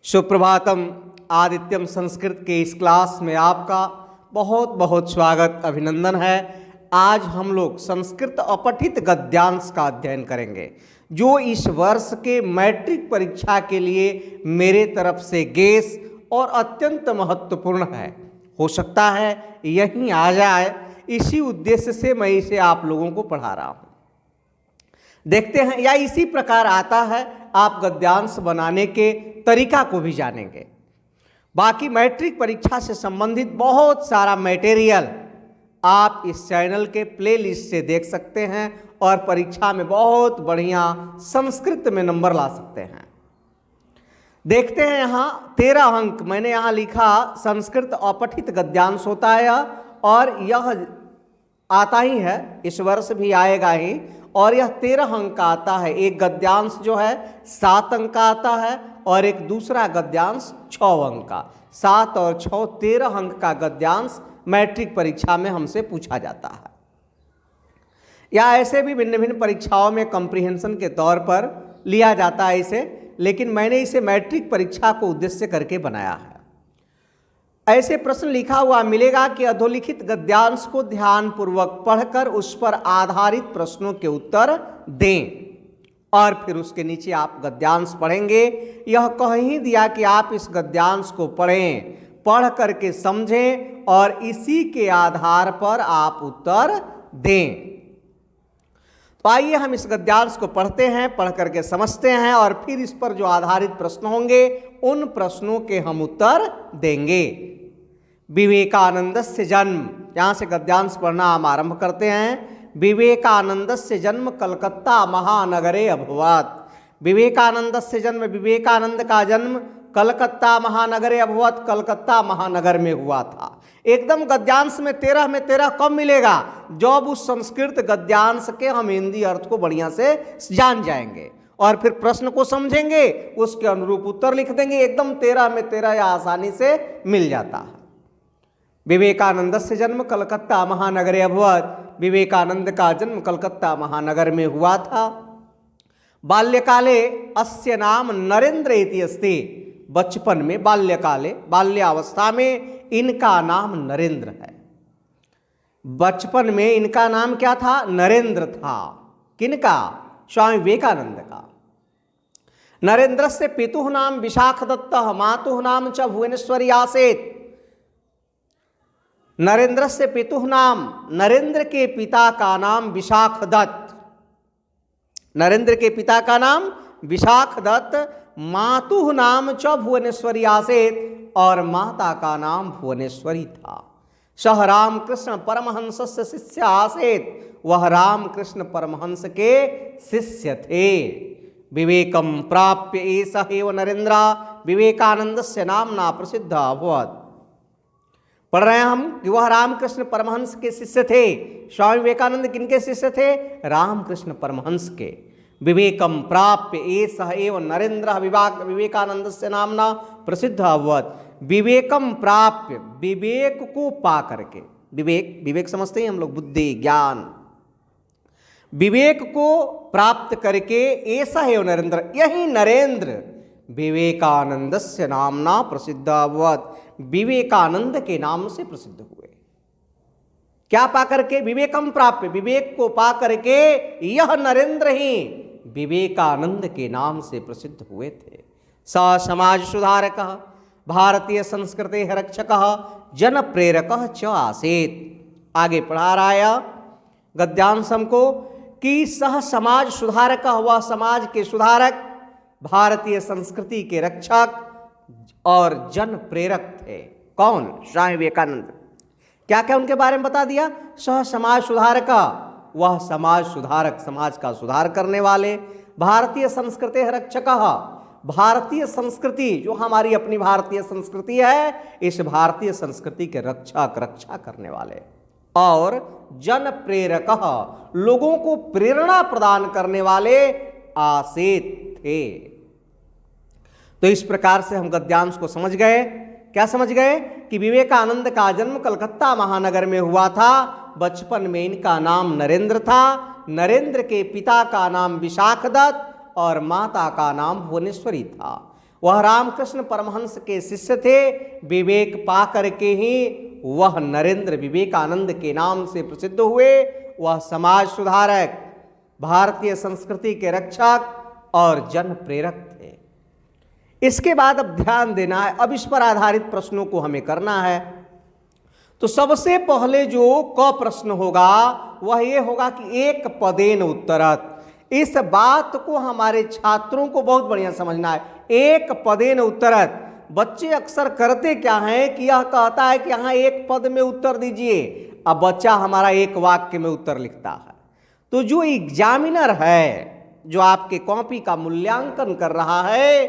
सुप्रभातम। आदित्यम संस्कृत के इस क्लास में आपका बहुत बहुत स्वागत अभिनंदन है। आज हम लोग संस्कृत अपठित गद्यांश का अध्ययन करेंगे जो इस वर्ष के मैट्रिक परीक्षा के लिए मेरे तरफ से गेस और अत्यंत महत्वपूर्ण है। हो सकता है यहीं आ जाए, इसी उद्देश्य से मैं इसे आप लोगों को पढ़ा रहा हूँ। देखते हैं या इसी प्रकार आता है, आप गद्यांश बनाने के तरीका को भी जानेंगे। बाकी मैट्रिक परीक्षा से संबंधित बहुत सारा मटेरियल आप इस चैनल के प्लेलिस्ट से देख सकते हैं और परीक्षा में बहुत बढ़िया संस्कृत में नंबर ला सकते हैं। देखते हैं यहाँ 13 अंक मैंने यहाँ लिखा, संस्कृत अपठित गद्यांश होता है और यह आता ही है, इस वर्ष भी आएगा ही। और यह 13 अंक का आता है। एक गद्यांश जो है 7 अंक का आता है और एक दूसरा गद्यांश 6 अंक का। 7 और 6 13 अंक का गद्यांश मैट्रिक परीक्षा में हमसे पूछा जाता है, या ऐसे भी भिन्न भिन्न परीक्षाओं में कॉम्प्रिहेंशन के तौर पर लिया जाता है इसे, लेकिन मैंने इसे मैट्रिक परीक्षा को उद्देश्य करके बनाया है। ऐसे प्रश्न लिखा हुआ मिलेगा कि अधोलिखित गद्यांश को ध्यानपूर्वक पढ़कर उस पर आधारित प्रश्नों के उत्तर दें, और फिर उसके नीचे आप गद्यांश पढ़ेंगे। यह कह ही दिया कि आप इस गद्यांश को पढ़ें, पढ़ करके समझें और इसी के आधार पर आप उत्तर दें। तो आइए हम इस गद्यांश को पढ़ते हैं, पढ़ करके समझते हैं और फिर इस पर जो आधारित प्रश्न होंगे उन प्रश्नों के हम उत्तर देंगे। विवेकानंदस्य जन्म, यहाँ से गद्यांश पढ़ना हम आरंभ करते हैं। विवेकानंदस्य जन्म कलकत्ता महानगरे अभवत्। विवेकानंदस्य जन्म, विवेकानंद का जन्म कलकत्ता महानगरे अभवत्, कलकत्ता महानगर में हुआ था। एकदम गद्यांश में 13 में 13 कब मिलेगा? जब उस संस्कृत गद्यांश के हम हिंदी अर्थ को बढ़िया से जान जाएंगे और फिर प्रश्न को समझेंगे, उसके अनुरूप उत्तर लिख देंगे। एकदम 13 में 13 या आसानी से मिल जाता है। विवेकानंदस्य जन्म कलकत्ता महानगरे अभवत्। विवेकानंद का जन्म कलकत्ता महानगर में हुआ था। बाल्यकाले अस्य नाम नरेंद्र इति अस्ति। बचपन में, बाल्यकाले बाल्यावस्था में इनका नाम नरेंद्र है। बचपन में इनका नाम क्या था? नरेंद्र था। किनका? स्वामी विवेकानंद का। नरेंद्रस्य पितुः नाम विशाखदत्तः, मातुः नाम च भुवनेश्वरी आसीत्। नरेंद्रस्य पितुः नाम, नरेंद्र के पिता का नाम विशाखदत्त। नरेंद्र के पिता का नाम विशाखदत्त, मातुः नाम च भुवनेश्वरी आसीत् और माता का नाम भुवनेश्वरी था। सह रामकृष्ण परमहंसस्य शिष्य आसीत्, वह रामकृष्ण परमहंस के शिष्य थे। विवेकम प्राप्य एष एव नरेंद्र विवेकानंदस्य नामना प्रसिद्ध अभवत्। पढ़ रहे हैं हम कि वह रामकृष्ण परमहंस के शिष्य थे। स्वामी विवेकानंद किनके शिष्य थे? रामकृष्ण परमहंस के। विवेकम प्राप्य एष एव नरेंद्र विवेकानंदस्य नामना प्रसिद्ध अभवत्। विवेकम प्राप्य, विवेक को पा करके, विवेक समझते हैं हम लोग, बुद्धि ज्ञान। विवेक को प्राप्त करके एष एव नरेंद्र, यही नरेंद्र विवेकानंदस्य नामना प्रसिद्ध अभवत्, विवेकानंद के नाम से प्रसिद्ध हुए। क्या पा करके? विवेकम प्राप्य, विवेक को पा करके यह नरेंद्र ही विवेकानंद के नाम से प्रसिद्ध हुए थे। स समाज सुधारकः, भारतीय संस्कृते रक्षकः, जन प्रेरकः च आसीत्। आगे पढ़ा रहा है गद्यांश हमको कि सह समाज सुधारकः, वह समाज के सुधारक, भारतीय संस्कृति के रक्षक और जन प्रेरक थे। कौन? स्वामी विवेकानंद। क्या क्या उनके बारे में बता दिया? सह समाज सुधारक, वह समाज सुधारक, समाज का सुधार करने वाले। भारतीय संस्कृति रक्षक, भारतीय संस्कृति जो हमारी अपनी भारतीय संस्कृति है, इस भारतीय संस्कृति के रक्षक, रक्षा करने वाले। और जन प्रेरक, लोगों को प्रेरणा प्रदान करने वाले आसीत थे। तो इस प्रकार से हम गद्यांश को समझ गए। क्या समझ गए? कि विवेकानंद का जन्म कलकत्ता महानगर में हुआ था। बचपन में इनका नाम नरेंद्र था। नरेंद्र के पिता का नाम विशाखदत्त और माता का नाम भुवनेश्वरी था। वह रामकृष्ण परमहंस के शिष्य थे। विवेक पा करके ही वह नरेंद्र विवेकानंद के नाम से प्रसिद्ध हुए। वह समाज सुधारक, भारतीय संस्कृति के रक्षक और जन प्रेरक थे। इसके बाद अब ध्यान देना है, अब इस पर आधारित प्रश्नों को हमें करना है। तो सबसे पहले जो क प्रश्न होगा वह ये होगा कि एक पदेन उत्तरत। इस बात को हमारे छात्रों को बहुत बढ़िया समझना है। एक पदेन उत्तरत, बच्चे अक्सर करते क्या हैं कि यह कहता है कि यहाँ एक पद में उत्तर दीजिए, अब बच्चा हमारा एक वाक्य में उत्तर लिखता है। तो जो एग्जामिनर है, जो आपके कॉपी का मूल्यांकन कर रहा है,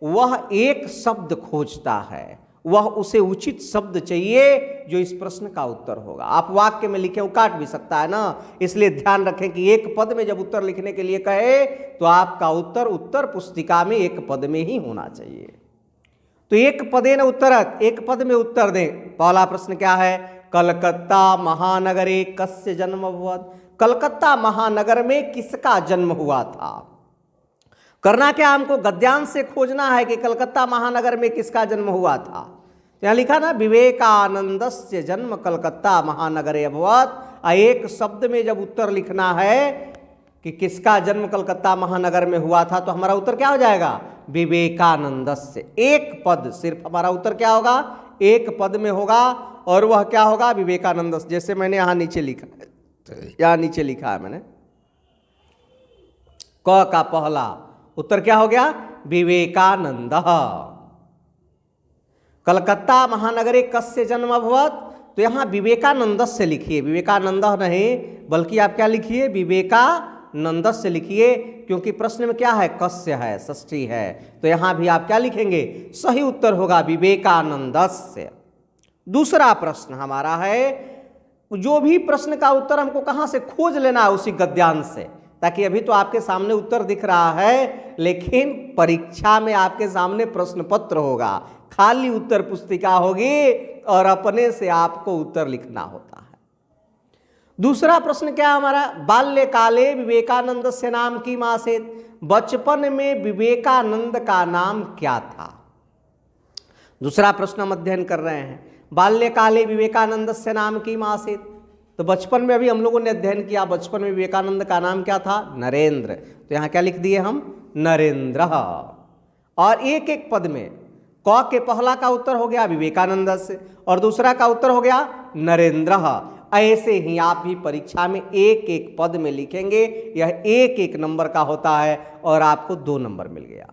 वह एक शब्द खोजता है, वह उसे उचित शब्द चाहिए जो इस प्रश्न का उत्तर होगा। आप वाक्य में लिखे, वो काट भी सकता है ना, इसलिए ध्यान रखें कि एक पद में जब उत्तर लिखने के लिए कहे तो आपका उत्तर पुस्तिका में एक पद में ही होना चाहिए। तो एक पदेन उत्तरत, एक पद में उत्तर दें। पहला प्रश्न क्या है? कलकत्ता महानगरे कस्य जन्म अभवत्। कलकत्ता महानगर में किसका जन्म हुआ था? करना क्या, हमको गद्यांश से खोजना है कि कलकत्ता महानगर में किसका जन्म हुआ था। यहाँ लिखा ना, विवेकानंदस्य जन्म कलकत्ता महानगरे अभवत्। एक शब्द में जब उत्तर लिखना है कि किसका जन्म कलकत्ता महानगर में हुआ था, तो हमारा उत्तर क्या हो जाएगा? विवेकानंदस्य। एक पद, सिर्फ हमारा उत्तर क्या होगा? एक पद में होगा, और वह क्या होगा? विवेकानंदस्य। जैसे मैंने यहाँ नीचे लिखा है, यहाँ नीचे लिखा है मैंने, क का पहला उत्तर क्या हो गया? विवेकानंद। कलकत्ता महानगरे कस्य जन्म अभवत्, तो यहाँ विवेकानंद से लिखिए, विवेकानंद नहीं बल्कि आप क्या लिखिए? विवेकानंद से लिखिए, क्योंकि प्रश्न में क्या है? कस्य है, षष्ठी है, तो यहाँ भी आप क्या लिखेंगे? सही उत्तर होगा विवेकानंद से। दूसरा प्रश्न हमारा है, जो भी प्रश्न का उत्तर हमको कहाँ से खोज लेना है? उसी गद्यांश से, ताकि अभी तो आपके सामने उत्तर दिख रहा है, लेकिन परीक्षा में आपके सामने प्रश्न पत्र होगा, खाली उत्तर पुस्तिका होगी और अपने से आपको उत्तर लिखना होता है। दूसरा प्रश्न क्या हमारा? बाल्यकाले विवेकानंद से नाम की मासेत। बचपन में विवेकानंद का नाम क्या था? दूसरा प्रश्न हम अध्ययन कर रहे हैं, बाल्यकाले विवेकानंद से नाम की मासेत। तो बचपन में अभी हम लोगों ने अध्ययन किया, बचपन में विवेकानंद का नाम क्या था? नरेंद्र। तो यहाँ क्या लिख दिए हम? नरेंद्र। और एक एक पद में क के पहला का उत्तर हो गया विवेकानंद से, और दूसरा का उत्तर हो गया नरेंद्र। ऐसे ही आप भी परीक्षा में एक एक पद में लिखेंगे, यह एक एक नंबर का होता है, और आपको 2 नंबर मिल गया।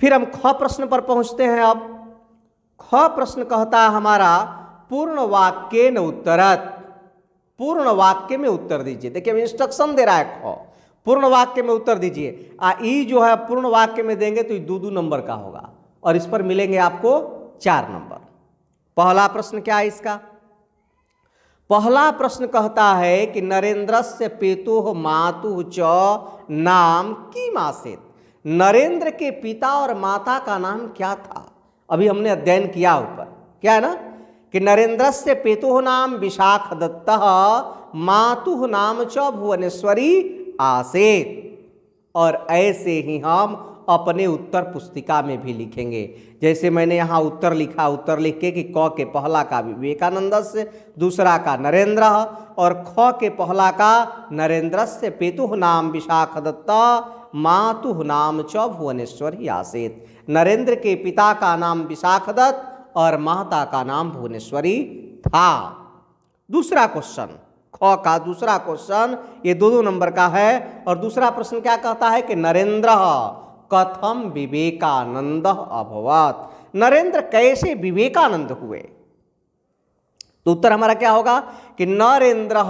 फिर हम ख प्रश्न पर पहुंचते हैं। अब ख प्रश्न कहता है हमारा, पूर्ण वाक्य न उत्तरत। पूर्ण वाक्य में उत्तर दीजिए। देखिए इंस्ट्रक्शन दे रहा है, ख पूर्ण वाक्य में उत्तर दीजिए। ई जो है पूर्ण वाक्य में देंगे तो 2-2 नंबर का होगा, और इस पर मिलेंगे आपको 4 नंबर। पहला प्रश्न क्या है इसका? पहला प्रश्न कहता है कि नरेंद्रस्य पितुः मातुः च नाम किम आसीत्। नरेंद्र के पिता और माता का नाम क्या था? अभी हमने अध्ययन किया ऊपर, क्या है ना, कि नरेंद्रस्य पितुः नाम विशाखदत्तः मातुः नाम च भुवनेश्वरी आसीत्। और ऐसे ही हम अपने उत्तर पुस्तिका में भी लिखेंगे। जैसे मैंने यहाँ उत्तर लिखा, उत्तर लिख के कि क के पहला का विवेकानंद से, दूसरा का नरेंद्र, और ख के पहला का नरेंद्रस्य पितुः नाम विशाखदत्ता मातुः नाम च भुवनेश्वरी आसीत्। नरेंद्र के पिता का नाम विशाखदत्त और माता का नाम भुवनेश्वरी था। दूसरा क्वेश्चन, ख का दूसरा क्वेश्चन, ये 2-2 नंबर का है। और दूसरा प्रश्न क्या कहता है कि नरेंद्र कथम विवेकानंद अभवत्। नरेंद्र कैसे विवेकानंद हुए? तो उत्तर हमारा क्या होगा कि नरेंद्र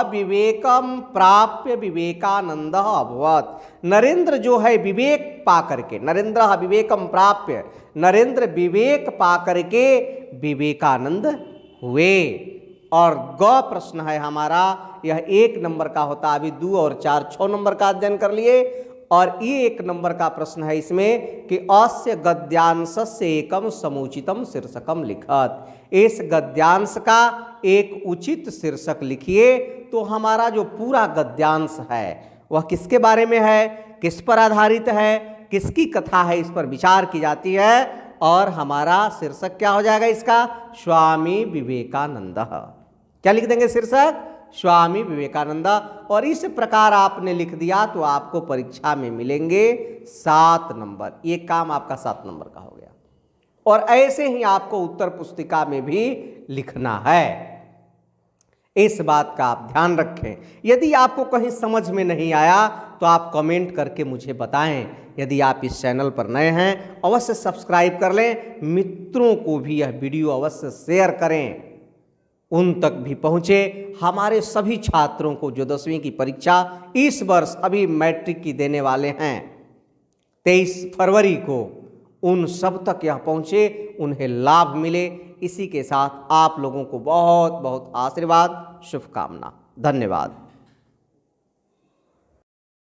विवेकम प्राप्य विवेकानंद अभवत्। नरेंद्र जो है विवेक पा करके, नरेंद्र विवेकम प्राप्य, नरेंद्र विवेक पा करके विवेकानंद हुए। और ग प्रश्न है हमारा, यह 1 नंबर का होता है। अभी 2 और 4 6 नंबर का अध्ययन कर लिए, और ये 1 नंबर का प्रश्न है इसमें कि अस्य गद्यांशस्य एकम समुचितम शीर्षकम लिखत। इस गद्यांश का एक उचित शीर्षक लिखिए। तो हमारा जो पूरा गद्यांश है वह किसके बारे में है, किस पर आधारित है, किसकी कथा है इस पर विचार की जाती है, और हमारा शीर्षक क्या हो जाएगा इसका, स्वामी विवेकानंद। क्या लिख देंगे शीर्षक, स्वामी विवेकानंद। और इस प्रकार आपने लिख दिया तो आपको परीक्षा में मिलेंगे 7 नंबर। ये काम आपका 7 नंबर का हो गया। और ऐसे ही आपको उत्तर पुस्तिका में भी लिखना है, इस बात का आप ध्यान रखें। यदि आपको कहीं समझ में नहीं आया तो आप कमेंट करके मुझे बताएं। यदि आप इस चैनल पर नए हैं अवश्य सब्सक्राइब कर लें, मित्रों को भी यह वीडियो अवश्य शेयर करें, उन तक भी पहुँचे। हमारे सभी छात्रों को जो 10वीं की परीक्षा इस वर्ष अभी मैट्रिक की देने वाले हैं 23 फरवरी को, उन सब तक यह पहुँचे, उन्हें लाभ मिले। इसी के साथ आप लोगों को बहुत बहुत आशीर्वाद, शुभकामना। धन्यवाद।